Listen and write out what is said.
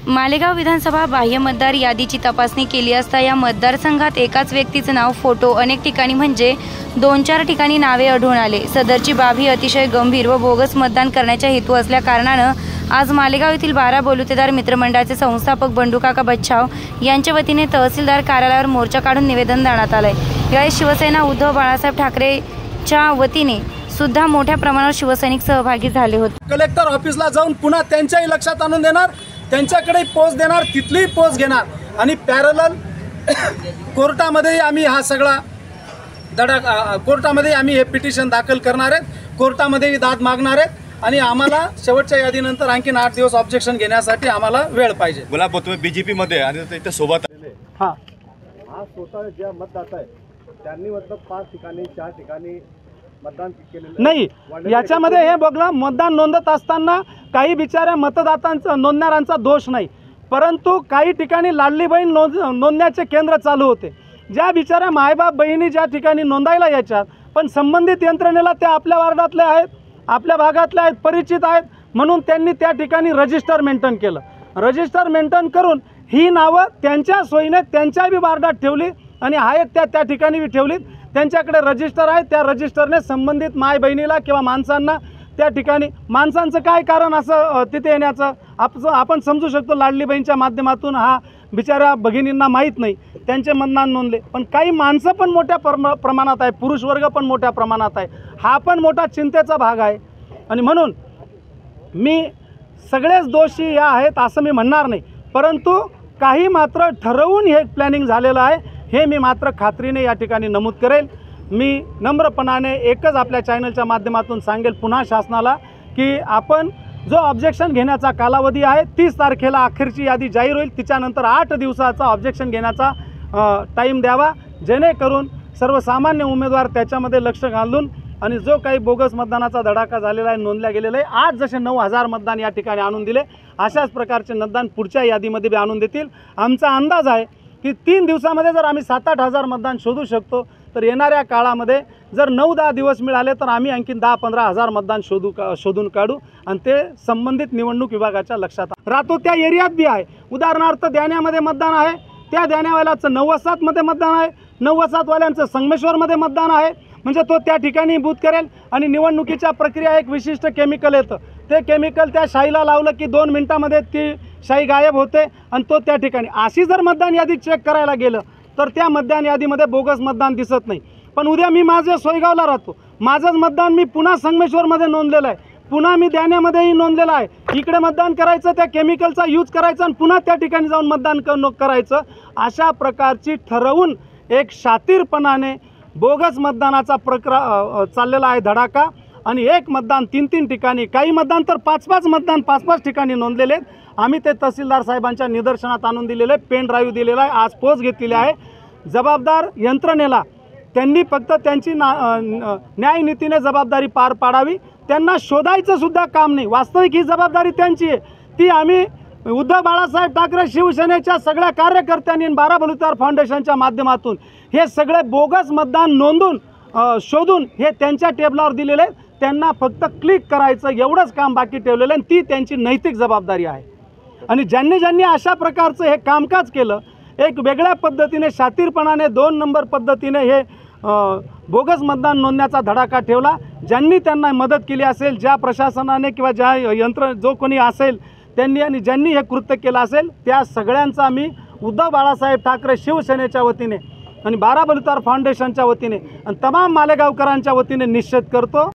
मालेगाव विधानसभा बाह्य मतदार यादीची तपासणी केली असता या मतदारसंघात एकाच व्यक्तीचे नाव, फोटो अनेक ठिकाणी म्हणजे 2-4 ठिकाणी नावे आढळून आले। सदरची बाब ही अतिशय गंभीर व बोगस मतदान करण्याचा हेतू असल्या कारणानं आज मालेगाव येथील 12 बलुतेदार मित्रमंडळाचे संस्थापक बंडूकाका बच्छाव यांच्या वतीने तहसीलदार कार्यालयावर मोर्चा काढून निवेदन देण्यात आले। यावेळी शिवसेना उद्धव बाळासाहेब ठाकरेच्या वतीने सुद्धा मोठ्या प्रमाणावर शिवसैनिक सहभागी झाले होते। कलेक्टर ऑफिसला जाऊन पुन्हा त्यांच्याही लक्षात आणून देणार, त्यांच्याकडे पोस्ट देणार, तिथलीही पोस्ट घेणार आणि पॅरलल कोर्टामध्ये आम्ही हा सगळा कोर्टामध्ये आम्ही हे पिटिशन दाखल करणार आहेत, कोर्टामध्ये दाद मागणार आहेत आणि आम्हाला शेवटच्या यादीनंतर आणखीन 8 दिवस ऑब्जेक्शन घेण्यासाठी आम्हाला वेळ पाहिजे। बोला तुम्ही बीजेपी मध्ये आणि इथे सोबत हा स्वतः ज्या मतदाता आहेत त्यांनी मतलब 5 ठिकाणी 4 ठिकाणी मतदान केलेलं नाही। याच्यामध्ये हे बघलं, मतदान नोंदत असताना काही बिचाऱ्या मतदातांचा नोंदणाऱ्यांचा दोष नाही, परंतु काही ठिकाणी लाडली बहीण नोंदण्याचे केंद्र चालू होते। ज्या बिचाऱ्या मायबाप बहिणी ज्या ठिकाणी नोंदायला यायच्यात पण संबंधित यंत्रणेला त्या आपल्या वार्डातले आहेत, आपल्या भागातले आहेत, परिचित आहेत, म्हणून त्यांनी त्या ठिकाणी रजिस्टर मेंटेन केलं। रजिस्टर मेंटेन करून ही नावं त्यांच्या सोयीने त्यांच्या बी वार्डात ठेवली आणि आहेत त्या ठिकाणी बी ठेवलीत। त्यांच्याकडे रजिस्टर आहे, त्या रजिस्टरने संबंधित माय बहिणीला किंवा माणसांना त्या ठिकाणी, माणसांचं काय कारण असं तिथे येण्याचं आपण समजू शकतो। लाडली बहीणच्या माध्यमातून हा बिचाऱ्या भगिनींना माहीत नाही, त्यांचे मतदान नोंदले, पण काही माणसं पण मोठ्या प्रमाणात आहे, पुरुष वर्ग पण मोठ्या प्रमाणात आहे, हा पण मोठा चिंतेचा भाग आहे। आणि म्हणून मी सगळेच दोषी या आहेत असं मी म्हणणार नाही, परंतु काही मात्र ठरवून हे प्लॅनिंग झालेलं आहे हे मी मात्र खात्रीने या ठिकाणी नमूद करेल। मी नम्रपणाने एकच आपल्या चॅनलच्या माध्यमातून सांगेल पुन्हा शासनाला की आपण जो ऑब्जेक्शन घेण्याचा कालावधी आहे 30 तारखेला अखेरची यादी जाहीर होईल, तिच्यानंतर 8 दिवसाचा ऑब्जेक्शन घेण्याचा टाईम द्यावा, जेणेकरून सर्वसामान्य उमेदवार त्याच्यामध्ये लक्ष घालून आणि जो काही बोगस मतदानाचा धडाका झालेला आहे, नोंदल्या गेलेला आहे, आज जसे 9000 मतदान या ठिकाणी आणून दिले अशाच प्रकारचे मतदान पुढच्या यादीमध्ये बी आणून देतील। आमचा अंदाज आहे की 3 दिवसामध्ये जर आम्ही 7-8 हजार मतदान शोधू शकतो तर येणाऱ्या काळामध्ये जर 9-10 दिवस मिळाले तर आम्ही आणखीन 10-15 हजार मतदान शोधून काढू आणि ते संबंधित निवडणूक विभागाच्या लक्षात राहतो। त्या एरियात बी आहे, उदाहरणार्थ द्याण्यामध्ये मतदान आहे, त्या द्याण्यावाल्याचं 9-7मध्ये मतदान आहे, 9-7वाल्यांचं संगमेश्वरमध्ये मतदान आहे, म्हणजे तो त्या ठिकाणी बूथ करेल आणि निवडणुकीच्या प्रक्रिया एक विशिष्ट केमिकल येतं, ते केमिकल त्या शाईला लावलं की 2 मिनिटांमध्ये ती शाई गायब होते आणि तो त्या ठिकाणी अशी जर मतदान यादी चेक करायला गेलं तर त्या मतदान यादीमध्ये बोगस मतदान दिसत नाही। पण उद्या मी माझ्या सोयगावला राहतो, माझंच मतदान मी पुन्हा संगमेश्वरमध्ये नोंदलेलं आहे, पुन्हा मी द्याण्यामध्येही नोंदलेलं आहे, इकडे मतदान करायचं, त्या केमिकलचा यूज करायचा आणि पुन्हा त्या ठिकाणी जाऊन मतदान करायचं, अशा प्रकारची ठरवून एक शातीरपणाने बोगस मतदानाचा चाललेला आहे धडाका। आणि एक मतदान 3-3 ठिकाणी, काही मतदान तर 5-5 मतदान 5-5 ठिकाणी नोंदलेले आहेत। आम्ही ते तहसीलदार साहेबांच्या निदर्शनात आणून दिलेले, पेन ड्राईव्ह दिलेला आहे, आज पोच घेतलेली आहे। जबाबदार यंत्रणेला त्यांनी फक्त त्यांची न्यायनीतीने जबाबदारी पार पाडावी, त्यांना शोधायचं सुद्धा काम नाही। वास्तविक ही जबाबदारी त्यांची आहे, ती आम्ही उद्धव बाळासाहेब ठाकरे शिवसेनेच्या सगळ्या कार्यकर्त्यांनी 12 बलुतेदार फाउंडेशनच्या माध्यमातून हे सगळे बोगस मतदान नोंदून शोधून हे त्यांच्या टेबलावर दिलेले आहे, त्यांना फक्त क्लिक करायचं एवढंच काम बाकी ठेवलेलं आहे, ती त्यांची नैतिक जबाबदारी आहे। आणि ज्यांनी अशा प्रकारचं हे कामकाज केलं, एक वेगळ्या पद्धतीने शातीरपणाने 2 नंबर पद्धतीने हे बोगस मतदान नोंदण्याचा धडाका ठेवला, ज्यांनी त्यांना मदत केली असेल, ज्या प्रशासनाने किंवा ज्या जो कोणी असेल त्यांनी आणि ज्यांनी हे कृत्य केलं असेल, त्या सगळ्यांचा मी उद्धव बाळासाहेब ठाकरे शिवसेनेच्या वतीने आणि 12 बलुतेदार फाउंडेशनच्या वतीने आणि तमाम मालेगावकरांच्या वतीने निषेध करतो।